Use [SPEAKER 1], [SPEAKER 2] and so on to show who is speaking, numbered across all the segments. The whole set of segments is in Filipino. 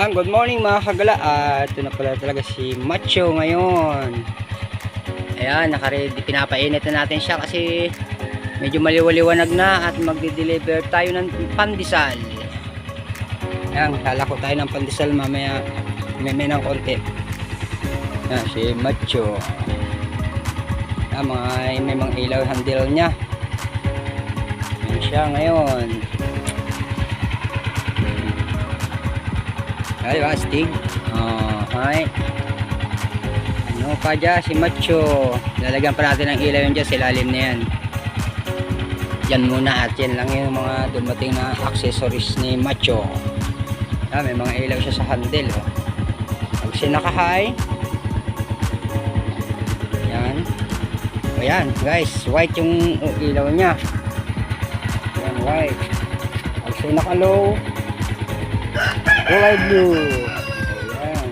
[SPEAKER 1] Yan, good morning mga kagala. Ito na pala talaga si Macho ngayon. Ayan, nakaready. Pinapainit na natin siya kasi medyo maliwaliwanag na at magde-deliver tayo ng pandesal. Ayan, lalako tayo ng pandesal mamaya. May ng konti. Ayan, si Macho. Ayan, may mga ilaw handle niya. Ayan siya ngayon. Ay, astig. Hi. Ano pa dyan? Si Macho. Lalagyan pa natin ng ilaw yun dyan. Silalim na yan. Yan muna. At yan lang yung mga dumating na accessories ni Macho. May mga ilaw siya sa handle. Pag sinakahay. Yan. Ayan guys. White yung ilaw niya. Yan white. Pag sinakalow. Kulay blue. Ayan.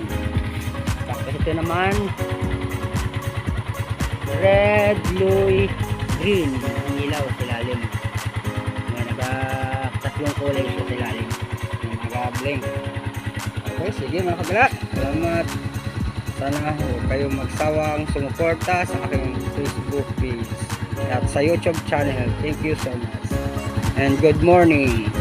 [SPEAKER 1] Tapos ito naman red, blue, green. Ang ilaw sa ilalim. Ayan, tatlong kulay siya sa ilalim. Nag-blink. Okay, sige mga kagala. Salamat. Sana kayo magsawang sumuporta sa aking Facebook page at sa YouTube channel. Thank you so much. And good morning.